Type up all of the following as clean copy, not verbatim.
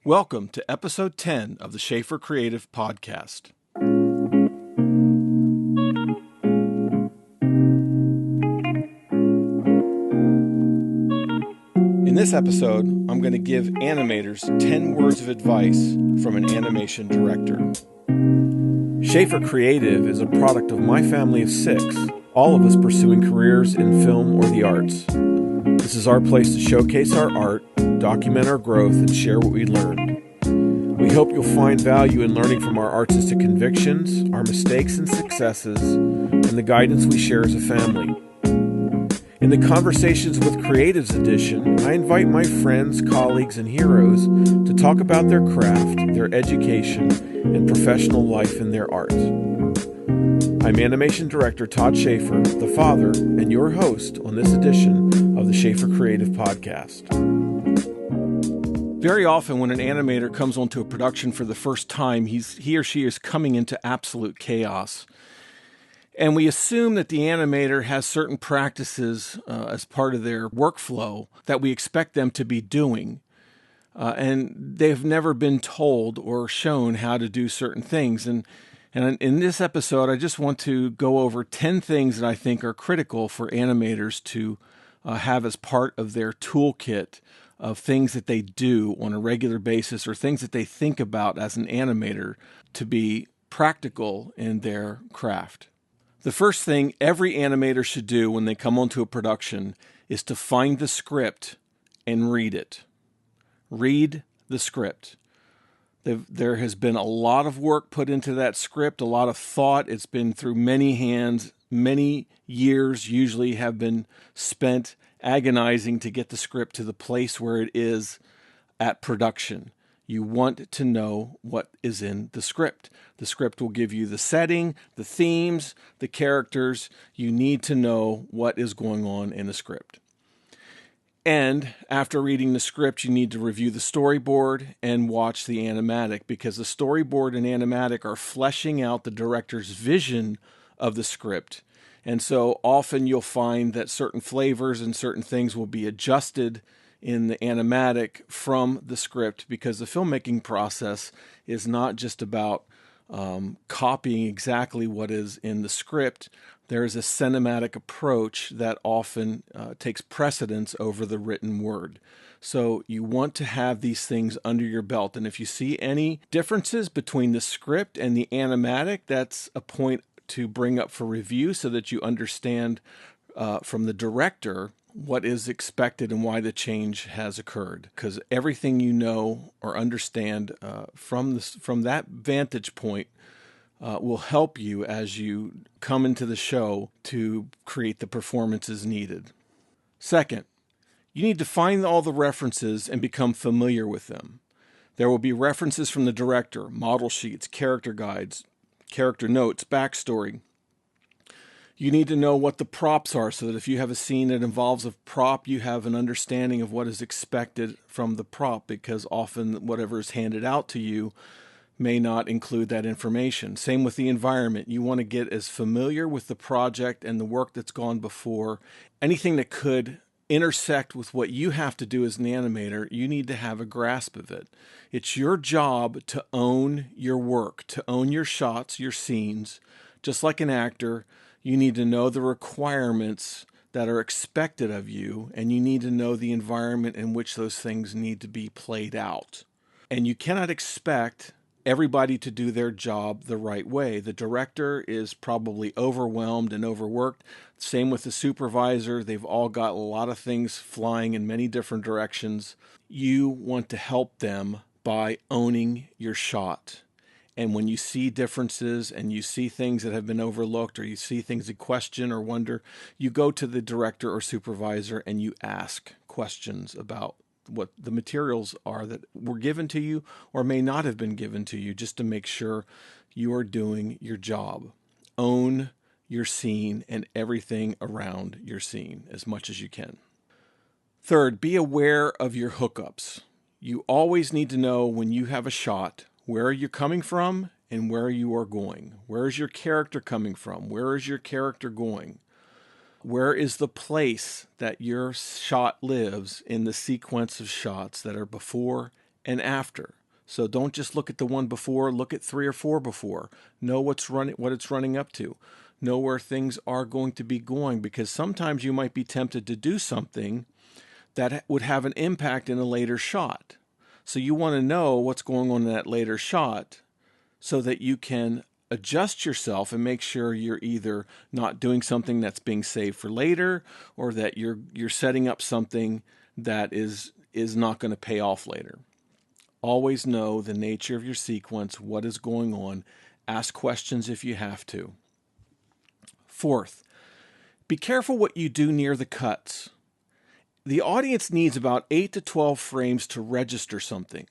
Welcome to episode 10 of the Schaefer Creative Podcast. In this episode, I'm going to give animators 10 words of advice from an animation director. Schaefer Creative is a product of my family of 6, all of us pursuing careers in film or the arts. This is our place to showcase our art, document our growth, and share what we learned. We hope you'll find value in learning from our artistic convictions, our mistakes and successes, and the guidance we share as a family. In the Conversations with Creatives edition, I invite my friends, colleagues, and heroes to talk about their craft, their education, and professional life in their art. I'm animation director Todd Schaefer, the father, and your host on this edition of the Schaefer Creative Podcast. Very often when an animator comes onto a production for the first time, he or she is coming into absolute chaos. And we assume that the animator has certain practices as part of their workflow that we expect them to be doing. And they've never been told or shown how to do certain things. And in this episode, I just want to go over 10 things that I think are critical for animators to have as part of their toolkit of things that they do on a regular basis or things that they think about as an animator to be practical in their craft. The first thing every animator should do when they come onto a production is to find the script and read it. Read the script. There has been a lot of work put into that script, a lot of thought. It's been through many hands. Many years usually have been spent agonizing to get the script to the place where it is at production. You want to know what is in the script. The script will give you the setting, the themes, the characters. You need to know what is going on in the script. And after reading the script, you need to review the storyboard and watch the animatic, because the storyboard and animatic are fleshing out the director's vision of the script. And so often you'll find that certain flavors and certain things will be adjusted in the animatic from the script, because the filmmaking process is not just about copying exactly what is in the script. There is a cinematic approach that often takes precedence over the written word. So you want to have these things under your belt. And if you see any differences between the script and the animatic, that's a point to bring up for review so that you understand from the director what is expected and why the change has occurred. Because everything you know or understand from that vantage point will help you as you come into the show to create the performances needed. Second, you need to find all the references and become familiar with them. There will be references from the director, model sheets, character guides, character notes, backstory. You need to know what the props are so that if you have a scene that involves a prop, you have an understanding of what is expected from the prop, because often whatever is handed out to you may not include that information. Same with the environment. You want to get as familiar with the project and the work that's gone before. Anything that could intersect with what you have to do as an animator, you need to have a grasp of it. It's your job to own your work, to own your shots, your scenes. Just like an actor, you need to know the requirements that are expected of you, and you need to know the environment in which those things need to be played out. And you cannot expect everybody to do their job the right way. The director is probably overwhelmed and overworked. Same with the supervisor. They've all got a lot of things flying in many different directions. You want to help them by owning your shot. And when you see differences and you see things that have been overlooked, or you see things that question or wonder, you go to the director or supervisor and you ask questions about what the materials are that were given to you or may not have been given to you, just to make sure you are doing your job. Own your scene and everything around your scene as much as you can. Third, be aware of your hookups. You always need to know when you have a shot, where you're coming from and where you are going. Where is your character coming from? Where is your character going? Where is the place that your shot lives in the sequence of shots that are before and after. So don't just look at the one before, look at 3 or 4 before. Know what it's running up to. Know where things are going to be going, because sometimes you might be tempted to do something that would have an impact in a later shot. So you want to know what's going on in that later shot so that you can adjust yourself and make sure you're either not doing something that's being saved for later, or that you're setting up something that is not going to pay off later. Always know the nature of your sequence, what is going on. Ask questions if you have to. Fourth, be careful what you do near the cuts. The audience needs about 8 to 12 frames to register something.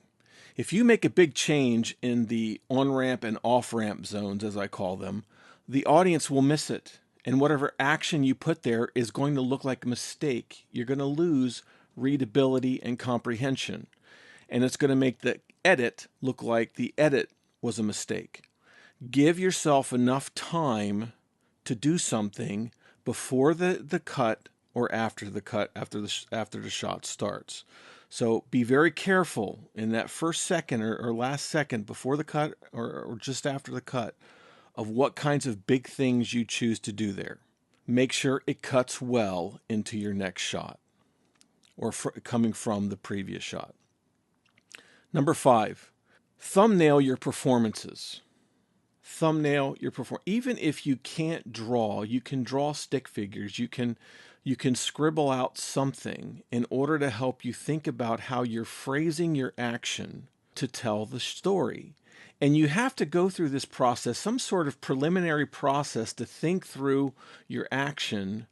If you make a big change in the on-ramp and off-ramp zones, as I call them, the audience will miss it. And whatever action you put there is going to look like a mistake. You're going to lose readability and comprehension. And it's going to make the edit look like the edit was a mistake. Give yourself enough time to do something before the cut or after the cut, after the shot starts. So be very careful in that first second or last second before the cut or just after the cut of what kinds of big things you choose to do there. Make sure it cuts well into your next shot or coming from the previous shot. Number 5, thumbnail your performances. Thumbnail your performance. Even if you can't draw, you can draw stick figures. You can scribble out something in order to help you think about how you're phrasing your action to tell the story. And you have to go through this process, some sort of preliminary process to think through your action,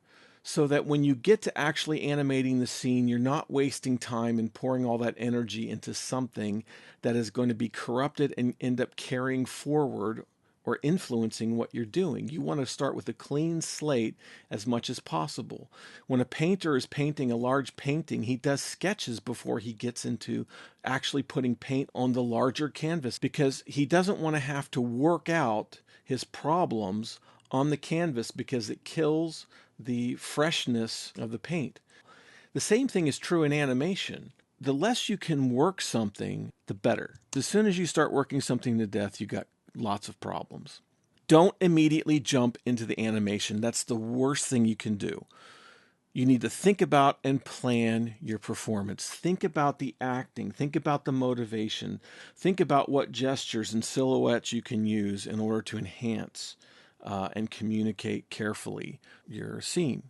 so that when you get to actually animating the scene, you're not wasting time and pouring all that energy into something that is going to be corrupted and end up carrying forward or influencing what you're doing. You want to start with a clean slate as much as possible. When a painter is painting a large painting, he does sketches before he gets into actually putting paint on the larger canvas, because he doesn't want to have to work out his problems on the canvas, because it kills the freshness of the paint. The same thing is true in animation. The less you can work something, the better. As soon as you start working something to death, you got lots of problems. Don't immediately jump into the animation. That's the worst thing you can do. You need to think about and plan your performance. Think about the acting. Think about the motivation. Think about what gestures and silhouettes you can use in order to enhance and communicate carefully your scene.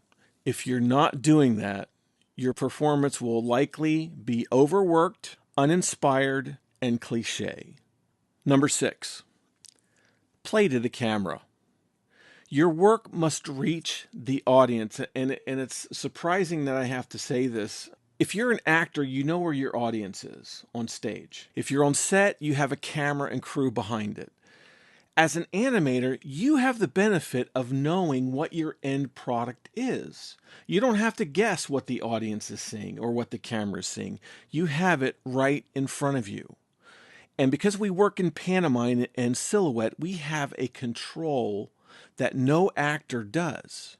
If you're not doing that, your performance will likely be overworked, uninspired, and cliche. Number 6, play to the camera. Your work must reach the audience, and it's surprising that I have to say this. If you're an actor, you know where your audience is on stage. If you're on set, you have a camera and crew behind it. As an animator, you have the benefit of knowing what your end product is. You don't have to guess what the audience is seeing or what the camera is seeing. You have it right in front of you. And because we work in pantomime and silhouette, we have a control that no actor does.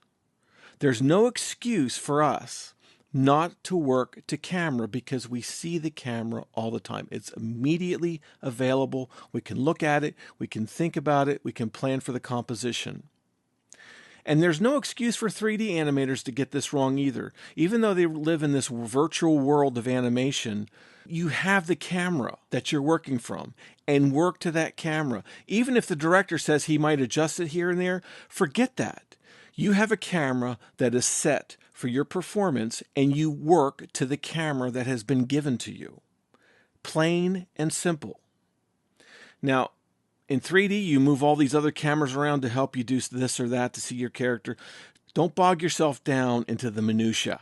There's no excuse for us not to work to camera, because we see the camera all the time. It's immediately available. We can look at it. We can think about it. We can plan for the composition. And there's no excuse for 3D animators to get this wrong either. Even though they live in this virtual world of animation, you have the camera that you're working from, and work to that camera. Even if the director says he might adjust it here and there, forget that. You have a camera that is set for your performance, and you work to the camera that has been given to you. Plain and simple. Now, in 3D, you move all these other cameras around to help you do this or that to see your character. Don't bog yourself down into the minutia.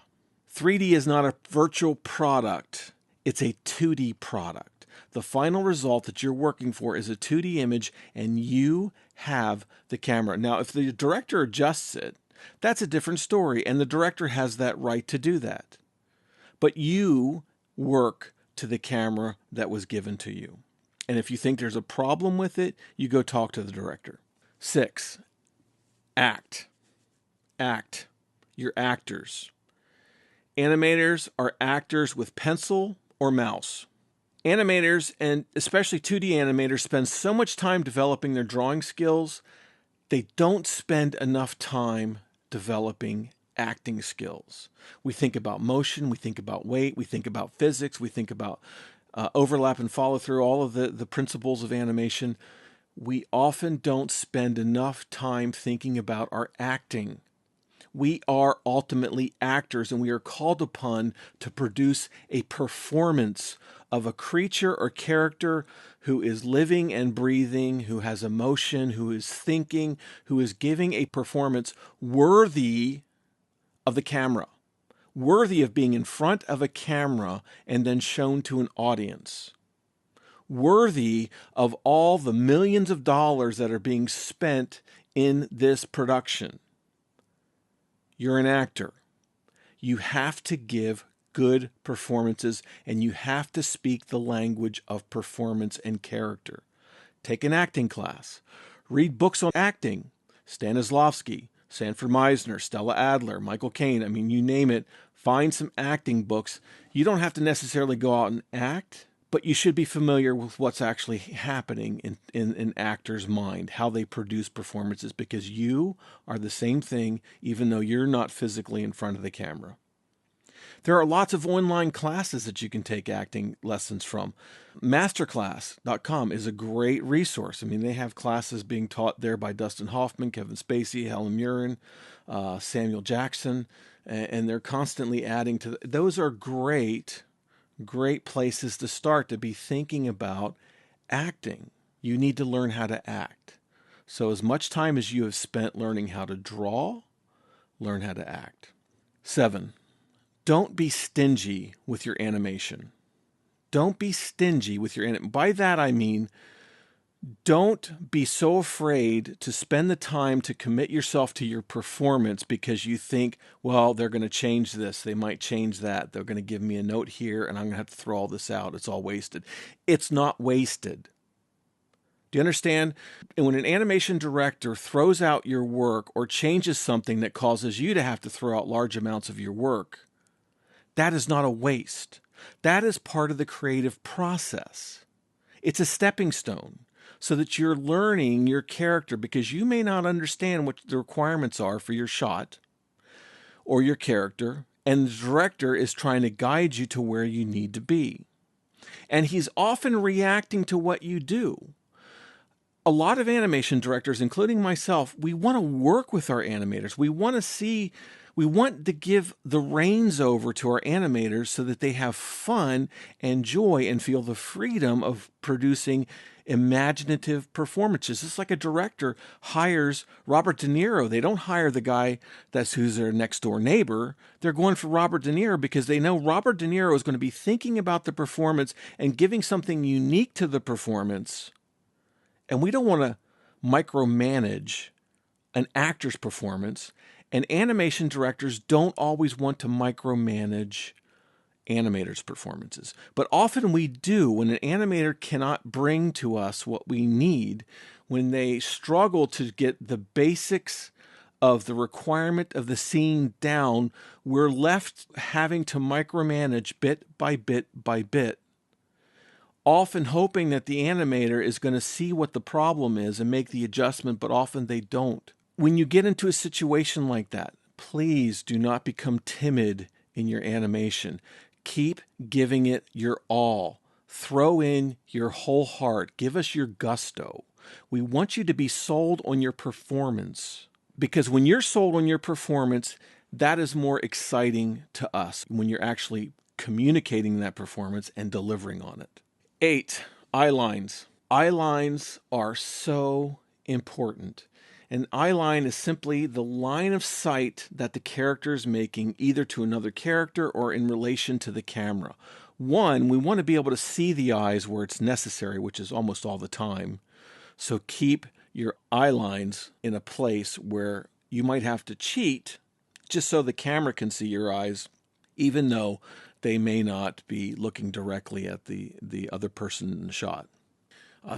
3D is not a virtual product. It's a 2D product. The final result that you're working for is a 2D image, and you have the camera. Now, if the director adjusts it, that's a different story, and the director has that right to do that. But you work to the camera that was given to you. And if you think there's a problem with it, you go talk to the director. 6, act. Act. You're actors. Animators are actors with pencil or mouse. Animators, and especially 2D animators, spend so much time developing their drawing skills, they don't spend enough time developing acting skills. We think about motion, we think about weight, we think about physics, we think about overlap and follow through, all of the principles of animation. We often don't spend enough time thinking about our acting. We are ultimately actors, and we are called upon to produce a performance of a creature or character who is living and breathing, who has emotion, who is thinking, who is giving a performance worthy of the camera, worthy of being in front of a camera and then shown to an audience, worthy of all the millions of dollars that are being spent in this production. You're an actor. You have to give good performances, and you have to speak the language of performance and character. Take an acting class. Read books on acting. Stanislavski, Sanford Meisner, Stella Adler, Michael Caine. I mean, you name it. Find some acting books. You don't have to necessarily go out and act, but you should be familiar with what's actually happening in an actor's mind, how they produce performances, because you are the same thing even though you're not physically in front of the camera. There are lots of online classes that you can take acting lessons from. Masterclass.com is a great resource. I mean, they have classes being taught there by Dustin Hoffman, Kevin Spacey, Helen Mirren, Samuel Jackson, and they're constantly adding to those are great places to start to be thinking about acting. You need to learn how to act. So as much time as you have spent learning how to draw, learn how to act. 7, don't be stingy with your animation. Don't be stingy with your animation. By that I mean, don't be so afraid to spend the time to commit yourself to your performance because you think, well, they're going to change this. They might change that. They're going to give me a note here and I'm going to have to throw all this out. It's all wasted. It's not wasted. Do you understand? And when an animation director throws out your work or changes something that causes you to have to throw out large amounts of your work, that is not a waste. That is part of the creative process. It's a stepping stone so that you're learning your character, because you may not understand what the requirements are for your shot or your character, and the director is trying to guide you to where you need to be. And he's often reacting to what you do. A lot of animation directors, including myself, we want to work with our animators. We want to give the reins over to our animators so that they have fun and joy and feel the freedom of producing imaginative performances. It's like a director hires Robert De Niro. They don't hire the guy who's their next door neighbor. They're going for Robert De Niro because they know Robert De Niro is going to be thinking about the performance and giving something unique to the performance. And we don't want to micromanage an actor's performance. And animation directors don't always want to micromanage animators' performances. But often we do when an animator cannot bring to us what we need, when they struggle to get the basics of the requirement of the scene down, we're left having to micromanage bit by bit by bit, often hoping that the animator is going to see what the problem is and make the adjustment, but often they don't. When you get into a situation like that, please do not become timid in your animation. Keep giving it your all. Throw in your whole heart. Give us your gusto. We want you to be sold on your performance, because when you're sold on your performance, that is more exciting to us when you're actually communicating that performance and delivering on it. 8, eye lines. Eye lines are so important. An eye line is simply the line of sight that the character is making, either to another character or in relation to the camera. One, we want to be able to see the eyes where it's necessary, which is almost all the time. So keep your eye lines in a place where you might have to cheat just so the camera can see your eyes, even though they may not be looking directly at the other person in the shot.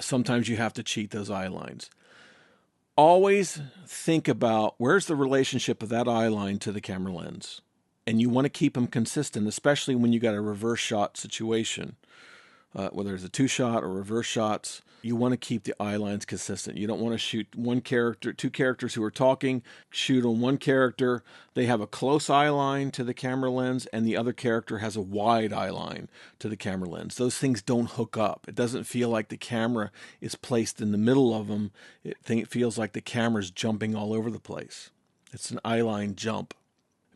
Sometimes you have to cheat those eye lines. Always think about where's the relationship of that eye line to the camera lens. And you want to keep them consistent, especially when you got a reverse shot situation. whether it's a two-shot or reverse shots, you want to keep the eye lines consistent. You don't want to shoot two characters who are talking, shoot on one character, they have a close eye line to the camera lens, and the other character has a wide eye line to the camera lens. Those things don't hook up. It doesn't feel like the camera is placed in the middle of them. It feels like the camera's jumping all over the place. It's an eye line jump.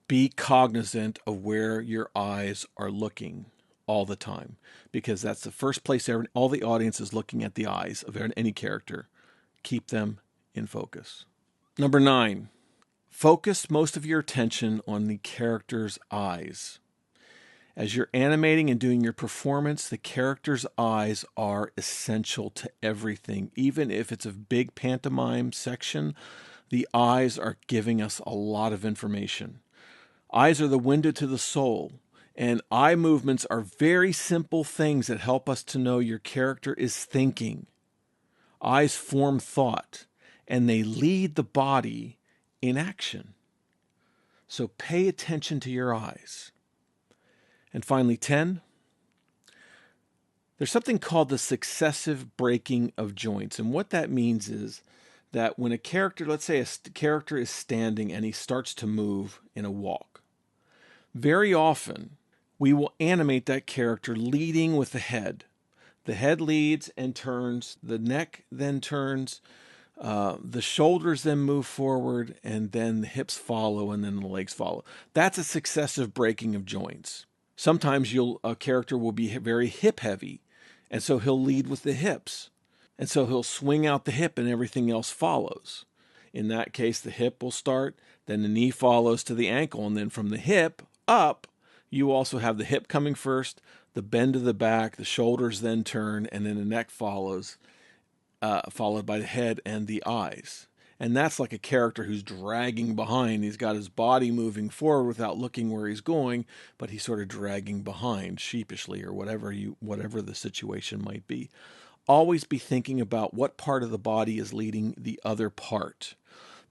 Be cognizant of where your eyes are looking all the time, because that's the first place all the audience is looking at the eyes of any character. Keep them in focus. Number 9, focus most of your attention on the character's eyes. As you're animating and doing your performance, the character's eyes are essential to everything. Even if it's a big pantomime section, the eyes are giving us a lot of information. Eyes are the window to the soul. And eye movements are very simple things that help us to know your character is thinking. Eyes form thought, and they lead the body in action. So pay attention to your eyes. And finally, 10, there's something called the successive breaking of joints. And what that means is that when a character, let's say a character is standing and he starts to move in a walk, very often, we will animate that character leading with the head. The head leads and turns, the neck then turns, the shoulders then move forward, and then the hips follow, and then the legs follow. That's a successive breaking of joints. Sometimes a character will be very hip heavy, and so he'll lead with the hips. And so he'll swing out the hip and everything else follows. In that case, the hip will start, then the knee follows to the ankle, and then from the hip up, you also have the hip coming first, the bend of the back, the shoulders then turn, and then the neck follows, followed by the head and the eyes. And that's like a character who's dragging behind. He's got his body moving forward without looking where he's going, but he's sort of dragging behind sheepishly, or whatever the situation might be. Always be thinking about what part of the body is leading the other part.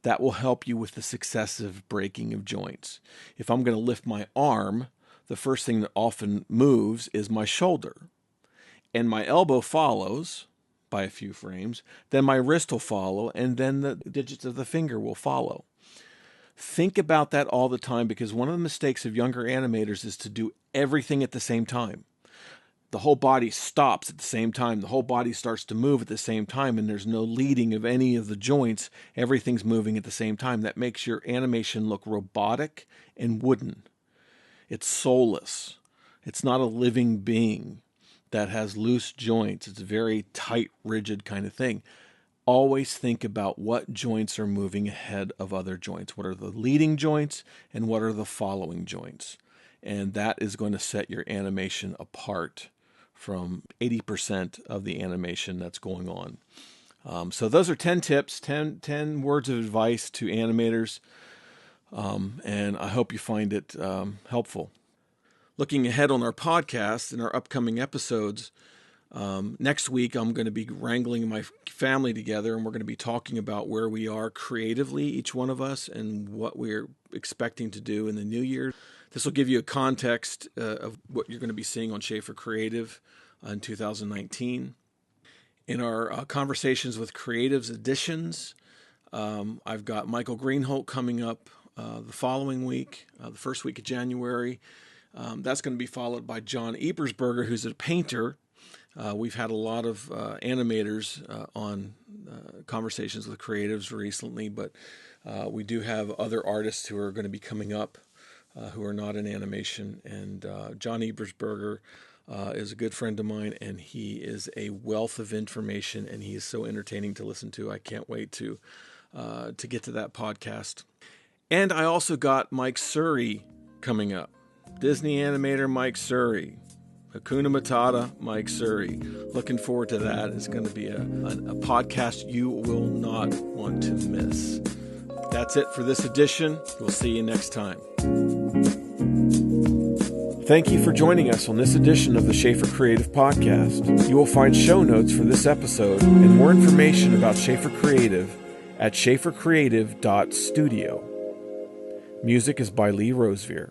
That will help you with the successive breaking of joints. If I'm going to lift my arm, the first thing that often moves is my shoulder. And my elbow follows by a few frames. Then my wrist will follow, and then the digits of the finger will follow. Think about that all the time, because one of the mistakes of younger animators is to do everything at the same time. The whole body stops at the same time. The whole body starts to move at the same time, and there's no leading of any of the joints. Everything's moving at the same time. That makes your animation look robotic and wooden. It's soulless. It's not a living being that has loose joints. It's a very tight, rigid kind of thing. Always think about what joints are moving ahead of other joints. What are the leading joints and what are the following joints? And that is going to set your animation apart from 80% of the animation that's going on. So those are 10 tips, 10 words of advice to animators. And I hope you find it helpful. Looking ahead on our podcast and our upcoming episodes, next week I'm going to be wrangling my family together, and we're going to be talking about where we are creatively, each one of us, and what we're expecting to do in the new year. This will give you a context of what you're going to be seeing on Schaefer Creative in 2019. In our Conversations with Creatives editions, I've got Michael Greenholt coming up the following week, the first week of January. That's going to be followed by John Ebersberger, who's a painter. We've had a lot of animators on Conversations with Creatives recently, but we do have other artists who are going to be coming up who are not in animation. And John Ebersberger is a good friend of mine, and he is a wealth of information, and he is so entertaining to listen to. I can't wait to get to that podcast. And I also got Mike Surrey coming up. Disney animator Mike Surrey. Hakuna Matata, Mike Surrey. Looking forward to that. It's going to be a podcast you will not want to miss. That's it for this edition. We'll see you next time. Thank you for joining us on this edition of the Schaefer Creative Podcast. You will find show notes for this episode and more information about Schaefer Creative at schaefercreative.studio. Music is by Lee Rosevear.